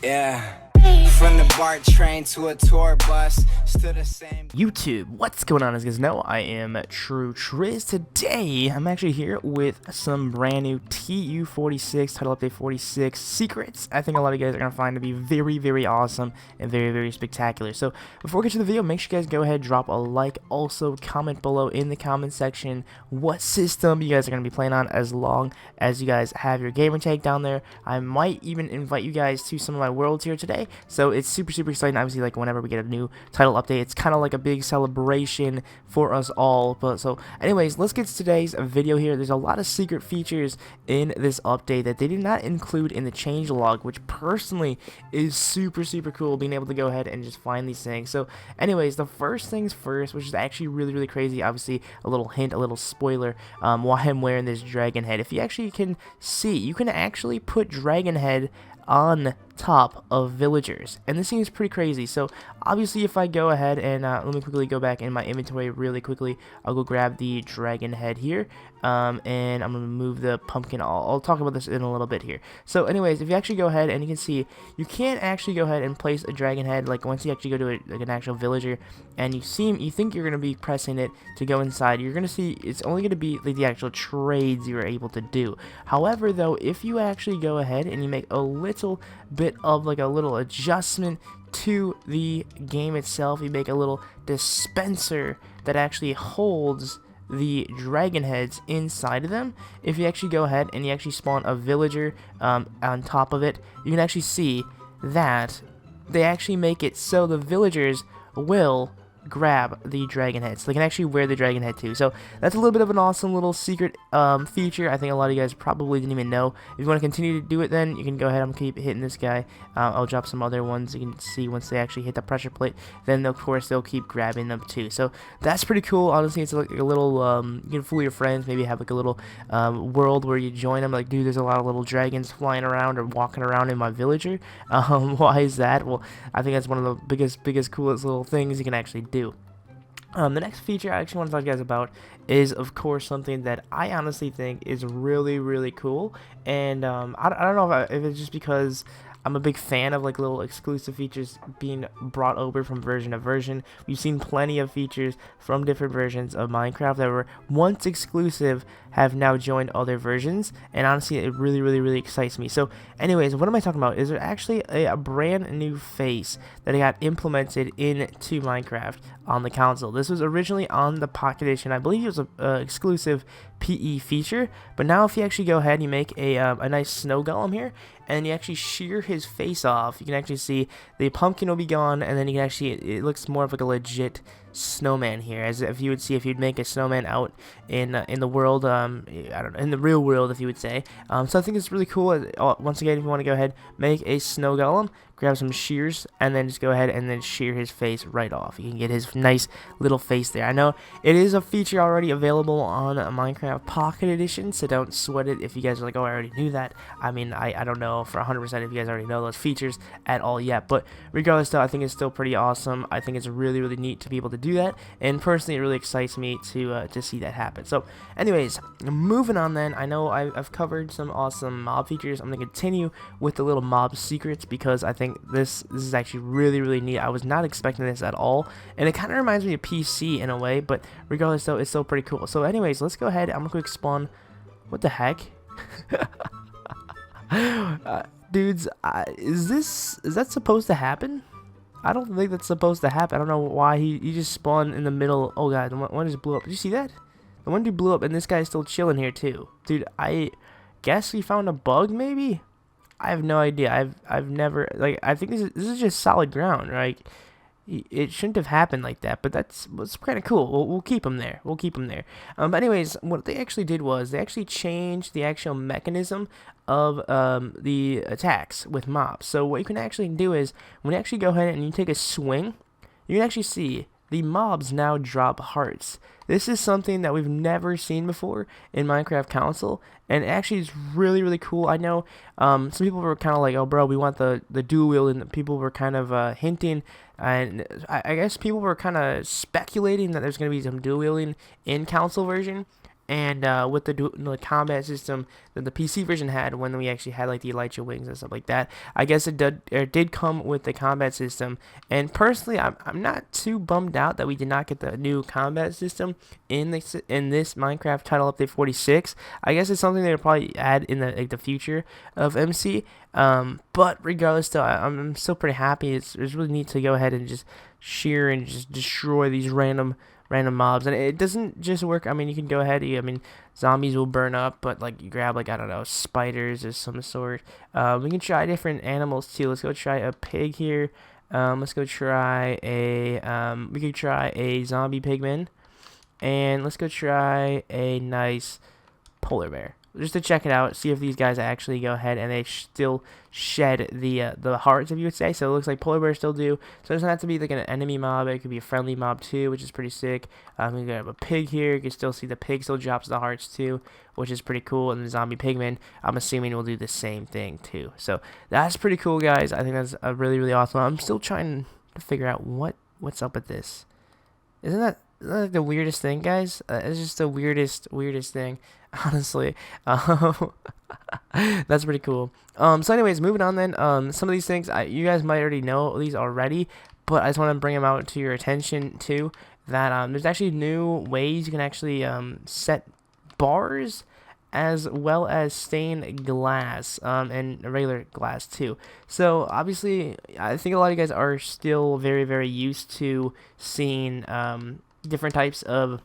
Yeah. From the BART train to a tour bus, still the same. YouTube, what's going on? As you guys know, I am TrueTriz. Today, I'm actually here with some brand new TU46, Title Update 46 secrets. I think a lot of you guys are going to find to be very, very awesome and very, very spectacular. So, before we get to the video, make sure you guys go ahead, drop a like. Also, comment below in the comment section what system you guys are going to be playing on, as long as you guys have your gamer tag down there. I might even invite you guys to some of my worlds here today. So it's super exciting. Obviously, like whenever we get a new title update, it's kind of like a big celebration for us all. But so anyways, let's get to today's video here. There's a lot of secret features in this update that they did not include in the changelog, which personally is super cool, being able to go ahead and just find these things. So anyways, the first things first, which is actually really crazy, obviously a little hint, a little spoiler, why I'm wearing this dragon head. If you actually can see, you can actually put dragon head on top of villagers, and this seems pretty crazy. So obviously, if I go ahead and let me quickly go back in my inventory really quickly, I'll go grab the dragon head here, and I'm gonna move the pumpkin. I'll talk about this in a little bit here. So anyways, if you actually go ahead and you can see, you can't actually go ahead and place a dragon head like once you actually go to like an actual villager, and you think you're gonna be pressing it to go inside, you're gonna see it's only gonna be like the actual trades you're able to do. However, though, if you actually go ahead and you make a little bit of like a little adjustment to the game itself, you make a little dispenser that actually holds the dragon heads inside of them. If you actually go ahead and you actually spawn a villager on top of it, you can actually see that they actually make it so the villagers will grab the dragon head, so they can actually wear the dragon head too. So that's a little bit of an awesome little secret feature. I think a lot of you guys probably didn't even know. If you want to continue to do it, then you can go ahead and keep hitting this guy. I'll drop some other ones. You can see once they actually hit the pressure plate, then of course they'll keep grabbing them too. So that's pretty cool. Honestly, it's like a little you can fool your friends, maybe have like a little world where you join them, like, dude, there's a lot of little dragons flying around or walking around in my villager. Why is that? Well, I think that's one of the biggest coolest little things you can actually do. The next feature I actually want to talk to you guys about is, of course, something that I honestly think is really cool, and I don't know if it's just because I'm a big fan of like little exclusive features being brought over from version to version. We've seen plenty of features from different versions of Minecraft that were once exclusive have now joined other versions, and honestly it really excites me. So anyways, what am I talking about? Is there actually a brand new face that got implemented into Minecraft on the console. This was originally on the Pocket Edition. I believe it was a exclusive PE feature, but now if you actually go ahead and you make a nice snow golem here, and you actually shear his face off, you can actually see the pumpkin will be gone, and then you can actually, it looks more of like a legit snowman here, as if you would see if you'd make a snowman out in the world, I don't know, in the real world, if you would say. So I think it's really cool. Once again, if you want to go ahead, make a snow golem, grab some shears, and then just go ahead and then shear his face right off. You can get his nice little face there. I know it is a feature already available on Minecraft Pocket Edition, so don't sweat it if you guys are like, oh, I already knew that. I mean, I don't know for 100% if you guys already know those features at all yet, but regardless though, I think it's still pretty awesome. I think it's really neat to be able to do that, and personally it really excites me to see that happen. So anyways, moving on then, I know I've covered some awesome mob features. I'm going to continue with the little mob secrets because I think this is actually really neat. I was not expecting this at all, and it kind of reminds me of PC in a way, but regardless though, it's still pretty cool. So anyways, let's go ahead. I'm gonna quick spawn. What the heck? Dudes, is that supposed to happen? I don't think that's supposed to happen. I don't know why he just spawned in the middle. Oh god, the one just blew up. Did you see that? The one dude blew up, and this guy's still chilling here too. Dude, I guess we found a bug maybe? I have no idea. I've never, like, I think this is just solid ground, right? It shouldn't have happened like that, but that's kind of cool. We'll keep them there. We'll keep them there. But anyways, what they actually did was they actually changed the actual mechanism of the attacks with mobs. So what you can actually do is when you actually go ahead and you take a swing, you can actually see the mobs now drop hearts. This is something that we've never seen before in Minecraft console, and actually it's really cool. I know some people were kind of like, oh bro, we want the dual wield, and people were kind of hinting, and I guess people were kind of speculating that there's going to be some dual wielding in console version. And with the combat system that the PC version had, when we actually had like the elytra wings and stuff like that, I guess it did come with the combat system. And personally, I'm not too bummed out that we did not get the new combat system in this Minecraft Title Update 46. I guess it's something they'll probably add in the future of MC. But regardless, though, I'm still pretty happy. It's really neat to go ahead and just shear and just destroy these random mobs. And it doesn't just work. I mean, you can go ahead, I mean, zombies will burn up, but like you grab, like, I don't know, spiders of some sort. We can try different animals too. Let's go try a pig here. Let's go try a we could try a zombie pigman, and let's go try a nice polar bear, just to check it out, see if these guys actually go ahead and they still shed the hearts, if you would say. So it looks like polar bears still do. So it doesn't have to be like an enemy mob. It could be a friendly mob too, which is pretty sick. We have a pig here. You can still see the pig still drops the hearts too, which is pretty cool. And the zombie pigman, I'm assuming, will do the same thing too. So that's pretty cool, guys. I think that's really awesome. I'm still trying to figure out what's up with this. Isn't that like the weirdest thing, guys? It's just the weirdest thing, honestly. That's pretty cool. So anyways, moving on then. Some of these things, you guys might already know these already, but I just want to bring them out to your attention too. That there's actually new ways you can actually set bars as well as stained glass and regular glass too. So obviously, I think a lot of you guys are still very used to seeing different types of,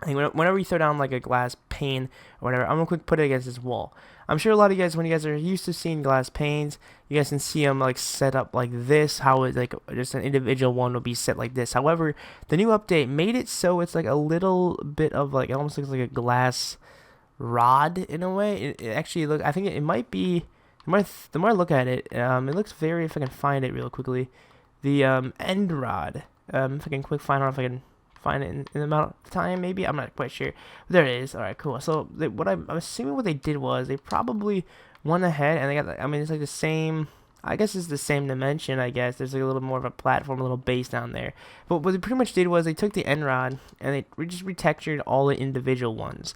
I think whenever you throw down like a glass pane or whatever, I'm gonna quick put it against this wall. I'm sure a lot of you guys, when you guys are used to seeing glass panes, you guys can see them like set up like this, how it like just an individual one will be set like this. However, the new update made it so it's like a little bit of like, it almost looks like a glass rod in a way. It actually I think it might be, the more I look at it, it looks very, if I can find it real quickly, the end rod. If I can quick find out if I can find it in the amount of time, maybe. I'm not quite sure. But there it is. Alright, cool. So I'm assuming what they did was they probably went ahead and they got, I mean, it's like the same, I guess it's the same dimension, I guess. There's like a little more of a platform, a little base down there. But what they pretty much did was they took the end rod and they just retextured all the individual ones,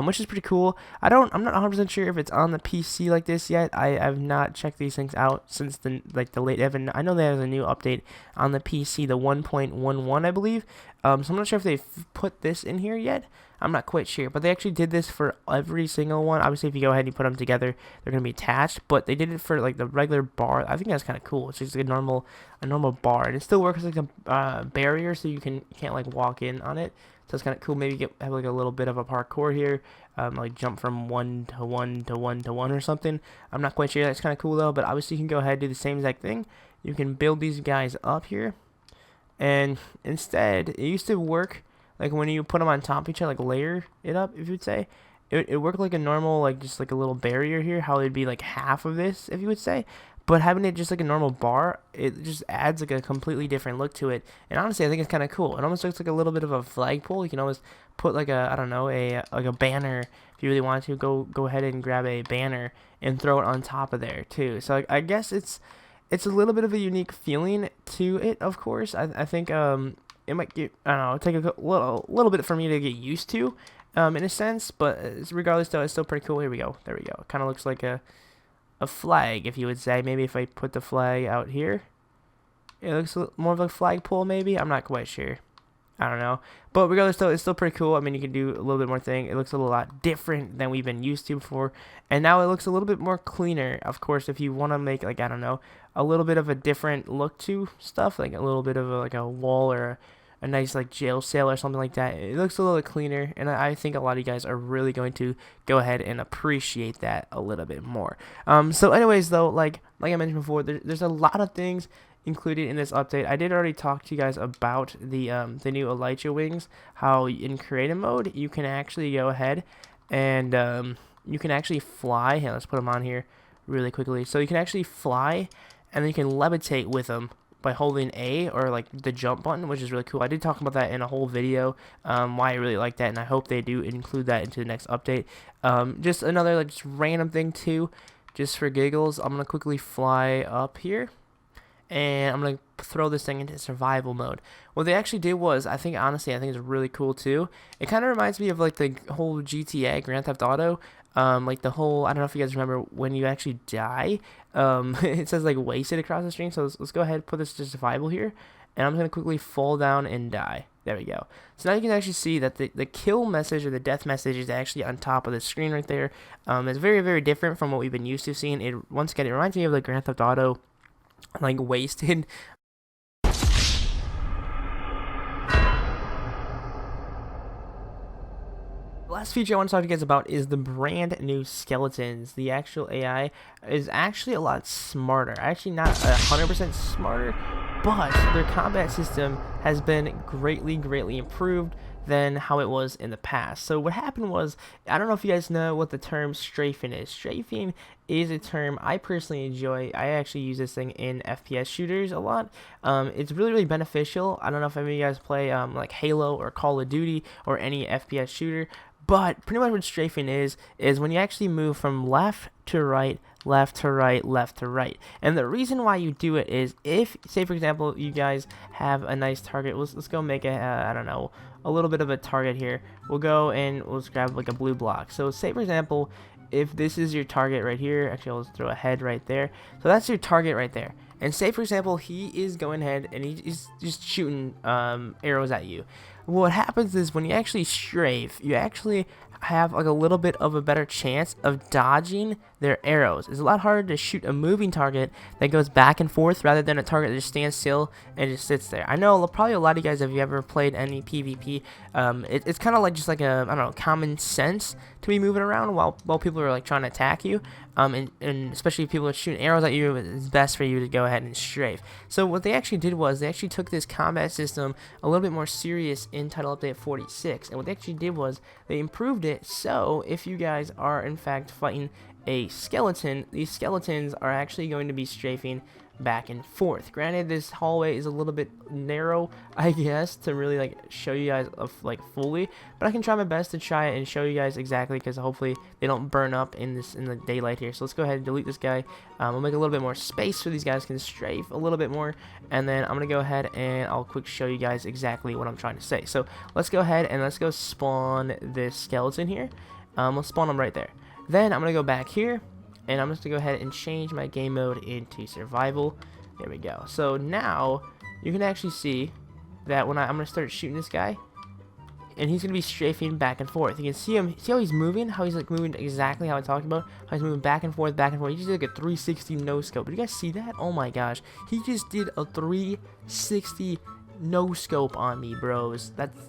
which is pretty cool. I'm not 100% sure if it's on the PC like this yet. I've not checked these things out since the late Evan. I know there's a new update on the PC, the 1.11, I believe. So I'm not sure if they've put this in here yet. I'm not quite sure, but they actually did this for every single one. Obviously, if you go ahead and you put them together, they're gonna be attached. But they did it for like the regular bar. I think that's kind of cool. It's just like a normal bar, and it still works like a barrier, so you can't like walk in on it. So it's kind of cool. Maybe have like a little bit of a parkour here, like jump from one to one to one to one or something. I'm not quite sure. That's kind of cool though. But obviously, you can go ahead and do the same exact thing. You can build these guys up here, and instead, it used to work like when you put them on top of each other, like layer it up, if you would say. It worked like a normal, like just like a little barrier here, how it'd be like half of this, if you would say. But having it just like a normal bar, it just adds like a completely different look to it. And honestly, I think it's kind of cool. It almost looks like a little bit of a flagpole. You can almost put like a, I don't know, like a banner. If you really want to, go ahead and grab a banner and throw it on top of there too. So I guess it's a little bit of a unique feeling to it, of course. I think it might get, I don't know, take a little bit for me to get used to, in a sense, but regardless though, it's still pretty cool. Here we go. There we go. It kind of looks like a flag, if you would say. Maybe if I put the flag out here, it looks more of a flagpole, maybe. I'm not quite sure. I don't know. But regardless though, it's still pretty cool. I mean, you can do a little bit more thing. It looks a lot different than we've been used to before. And now it looks a little bit more cleaner. Of course, if you want to make, like, I don't know, a little bit of a different look to stuff, like a little bit of like a wall or a nice like jail cell or something like that, it looks a little cleaner, and I think a lot of you guys are really going to go ahead and appreciate that a little bit more. So anyways though, like I mentioned before, there's a lot of things included in this update. I did already talk to you guys about the new elytra wings, how in creative mode you can actually go ahead and you can actually fly. Here, let's put them on here really quickly. So you can actually fly, and then you can levitate with them by holding A or like the jump button, which is really cool. I did talk about that in a whole video, why I really like that, and I hope they do include that into the next update. Just another like just random thing too, just for giggles, I'm gonna quickly fly up here, and I'm gonna throw this thing into survival mode. What they actually did was, honestly, I think it's really cool too. It kind of reminds me of like the whole GTA Grand Theft Auto, like the whole, I don't know if you guys remember when you actually die, it says like wasted across the screen. So let's go ahead and put this to survival here, and I'm gonna quickly fall down and die. There we go. So now you can actually see that the kill message or the death message is actually on top of the screen right there. It's very, very different from what we've been used to seeing. It, once again, it reminds me of the Grand Theft Auto, like wasted. The last feature I want to talk to you guys about is the brand new skeletons. The actual AI is actually a lot smarter. Actually not 100% smarter, but their combat system has been greatly improved than how it was in the past. So what happened was, I don't know if you guys know what the term strafing is. Strafing is a term I personally enjoy. I actually use this thing in FPS shooters a lot. It's really beneficial. I don't know if any of you guys play like Halo or Call of Duty or any FPS shooter, but pretty much what strafing is when you actually move from left to right, left to right, left to right. And the reason why you do it is if, say for example, you guys have a nice target. Let's go make a, I don't know, a little bit of a target here. We'll go and let's grab like a blue block. So say for example, if this is your target right here, actually I'll just throw a head right there. So that's your target right there. And say for example, he is going ahead and he's just shooting arrows at you. What happens is when you actually strafe, you actually have like a little bit of a better chance of dodging their arrows. It's a lot harder to shoot a moving target that goes back and forth rather than a target that just stands still and just sits there. I know probably a lot of you guys, if you ever played any PvP, it's kind of like just like a, I don't know, common sense to be moving around while people are like trying to attack you. And especially if people are shooting arrows at you, it's best for you to go ahead and strafe. So what they actually did was they actually took this combat system a little bit more serious in Title Update 46, and what they actually did was they improved it. So if you guys are in fact fighting a skeleton, these skeletons are actually going to be strafing back and forth. Granted, this hallway is a little bit narrow, I guess, to really like show you guys like fully, but I can try my best to try it and show you guys exactly, because hopefully they don't burn up in the daylight here. So let's go ahead and delete this guy. We'll make a little bit more space so these guys can strafe a little bit more, and then I'm gonna go ahead and I'll quick show you guys exactly what I'm trying to say. So let's go ahead and let's go spawn this skeleton here. We'll spawn them right there. Then I'm gonna go back here, and I'm just going to go ahead and change my game mode into survival. There we go. So now you can actually see that when I'm going to start shooting this guy, and he's going to be strafing back and forth. You can see him. See how he's moving? How he's like moving exactly how I talked about? How he's moving back and forth, back and forth. He just did like a 360 no scope. Did you guys see that? Oh my gosh. He just did a 360 no scope on me, bros. That's...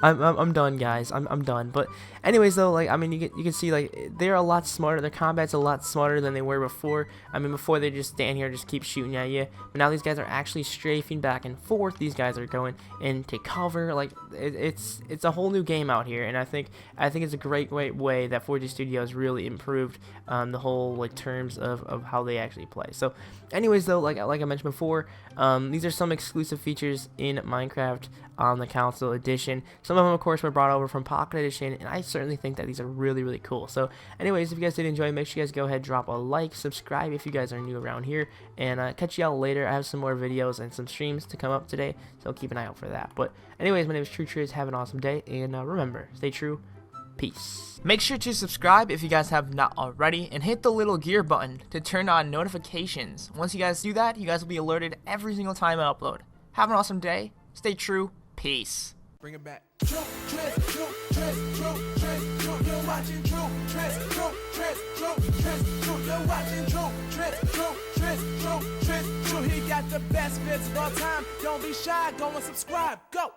I'm done, guys. I'm done. But anyways, though, like, I mean, you can see like they're a lot smarter. Their combat's a lot smarter than they were before. I mean, before they just stand here and just keep shooting at you, but now these guys are actually strafing back and forth. These guys are going into cover. Like it's a whole new game out here, and I think it's a great way that 4G Studios really improved the whole like terms of how they actually play. So anyways, though, like I mentioned before, these are some exclusive features in Minecraft on the console edition. Some of them, of course, were brought over from Pocket Edition, and I certainly think that these are really cool. So anyways, if you guys did enjoy, make sure you guys go ahead, drop a like, subscribe if you guys are new around here, and catch y'all later. I have some more videos and some streams to come up today, so keep an eye out for that. But anyways, my name is TrueTriz. Have an awesome day, and remember, stay true. Peace. Make sure to subscribe if you guys have not already, and hit the little gear button to turn on notifications. Once you guys do that, you guys will be alerted every single time I upload. Have an awesome day. Stay true. Peace. Bring it back. You're watching TrueTriz. He got the best bits of all time. Don't be shy, go and subscribe. Go.